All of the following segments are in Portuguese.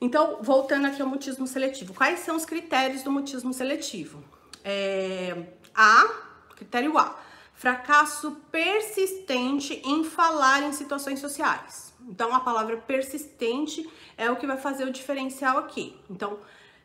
Então, voltando aqui ao mutismo seletivo. Quais são os critérios do mutismo seletivo? Critério A, fracasso persistente em falar em situações sociais. Então, a palavra persistente é o que vai fazer o diferencial aqui. Então,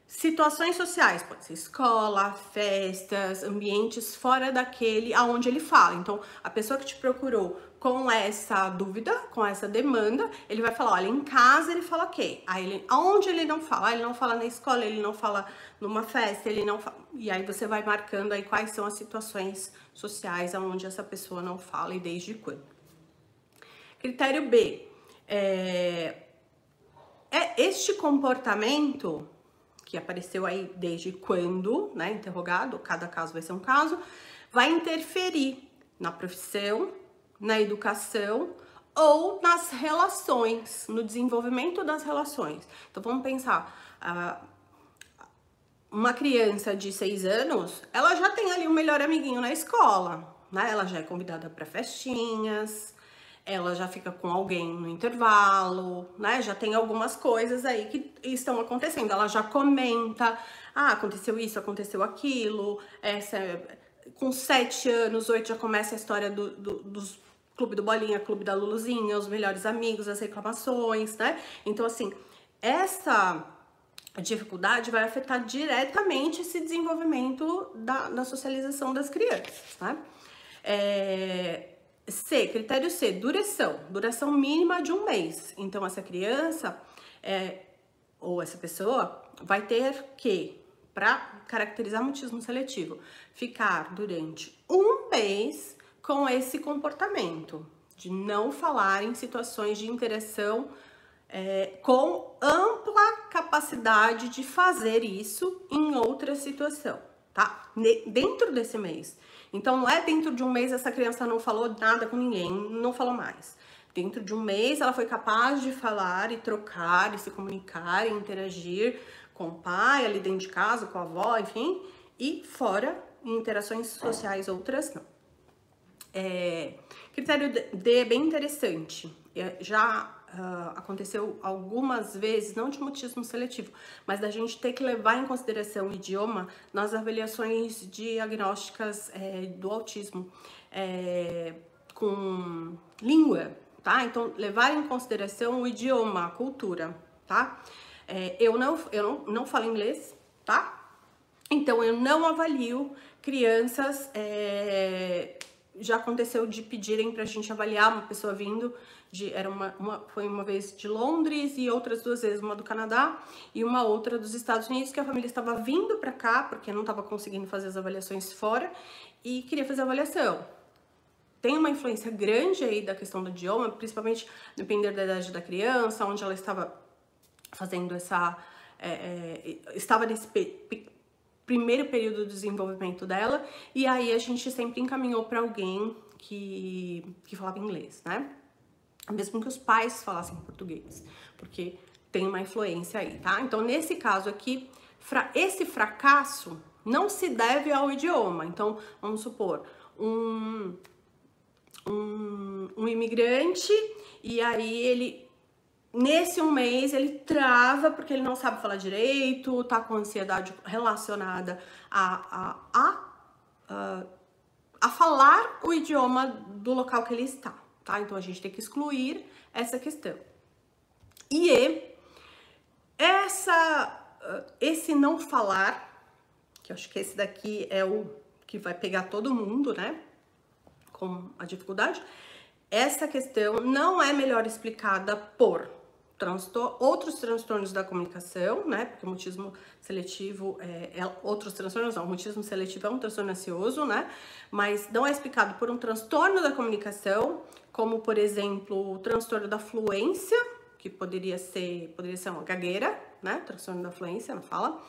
situações sociais, pode ser escola, festas, ambientes fora daquele aonde ele fala. Então, a pessoa que te procurou com essa dúvida, com essa demanda, ele vai falar, olha, em casa ele fala ok. Aí, aonde ele não fala? Ele não fala na escola, ele não fala numa festa, ele não fala... E aí você vai marcando aí quais são as situações sociais aonde essa pessoa não fala e desde quando. Critério B. Este comportamento que apareceu aí desde quando, né, interrogado, cada caso vai ser um caso, vai interferir na profissão, na educação ou nas relações, no desenvolvimento das relações. Então, vamos pensar, uma criança de 6 anos, ela já tem ali um melhor amiguinho na escola, né? Ela já é convidada para festinhas, ela já fica com alguém no intervalo, né? Já tem algumas coisas aí que estão acontecendo. Ela já comenta, aconteceu isso, aconteceu aquilo. Com 7 anos, 8 já começa a história dos clube do Bolinha, clube da Luluzinha, os melhores amigos, as reclamações, né? Então, assim, essa dificuldade vai afetar diretamente esse desenvolvimento da socialização das crianças, né? Critério C, duração mínima de 1 mês. Então, essa criança ou essa pessoa vai ter que, para caracterizar mutismo seletivo, ficar durante 1 mês com esse comportamento de não falar em situações de interação com ampla capacidade de fazer isso em outra situação, tá? Dentro desse mês. Então, não é dentro de 1 mês essa criança não falou nada com ninguém, não falou mais. Dentro de 1 mês, ela foi capaz de falar e trocar, e se comunicar, e interagir com o pai, ali dentro de casa, com a avó, enfim. E fora, em interações sociais, outras não. Critério D é bem interessante. Aconteceu algumas vezes, não de mutismo seletivo, mas da gente ter que levar em consideração o idioma nas avaliações diagnósticas do autismo com língua, tá? Então, levar em consideração o idioma, a cultura, tá? Eu não falo inglês, tá? Então, eu não avalio crianças. Já aconteceu de pedirem pra gente avaliar uma pessoa vindo foi uma vez de Londres e outras 2 vezes, uma do Canadá e uma outra dos Estados Unidos, que a família estava vindo para cá porque não estava conseguindo fazer as avaliações fora e queria fazer a avaliação. Tem uma influência grande aí da questão do idioma, principalmente dependendo da idade da criança, onde ela estava fazendo estava nesse primeiro período do desenvolvimento dela, e aí a gente sempre encaminhou para alguém que falava inglês, né? Mesmo que os pais falassem português, porque tem uma influência aí, tá? Então, nesse caso aqui, esse fracasso não se deve ao idioma. Então, vamos supor, um imigrante, e aí nesse 1 mês, ele trava porque ele não sabe falar direito, tá com ansiedade relacionada a falar o idioma do local que ele está, tá? Então, a gente tem que excluir essa questão. Esse não falar, que eu acho que esse daqui é o que vai pegar todo mundo, né? Com a dificuldade. Essa questão não é melhor explicada por outros transtornos da comunicação, né? Porque o mutismo seletivo outros transtornos não. O mutismo seletivo é um transtorno ansioso, né? Mas não é explicado por um transtorno da comunicação, como, por exemplo, o transtorno da fluência, que poderia ser uma gagueira, né? Transtorno da fluência na fala.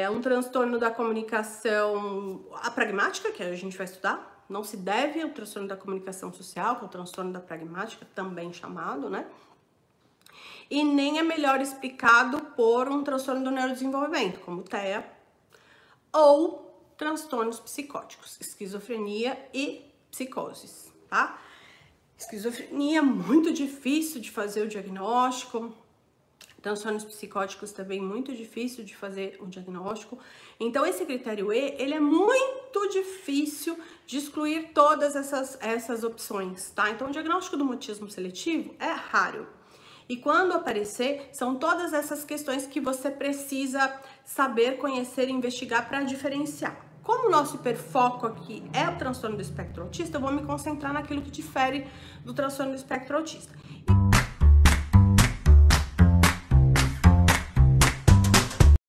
Um transtorno da comunicação apragmática, que a gente vai estudar. Não se deve ao transtorno da comunicação social, que é o transtorno da pragmática, também chamado, né? E nem é melhor explicado por um transtorno do neurodesenvolvimento, como TEA, ou transtornos psicóticos, esquizofrenia e psicoses, tá? Esquizofrenia é muito difícil de fazer o diagnóstico, Transtornos psicóticos também muito difícil de fazer um diagnóstico. Então, esse critério E, ele é muito difícil de excluir todas essas opções, tá? Então, o diagnóstico do mutismo seletivo é raro. E quando aparecer, são todas essas questões que você precisa saber, conhecer e investigar para diferenciar. Como o nosso hiperfoco aqui é o transtorno do espectro autista, eu vou me concentrar naquilo que difere do transtorno do espectro autista.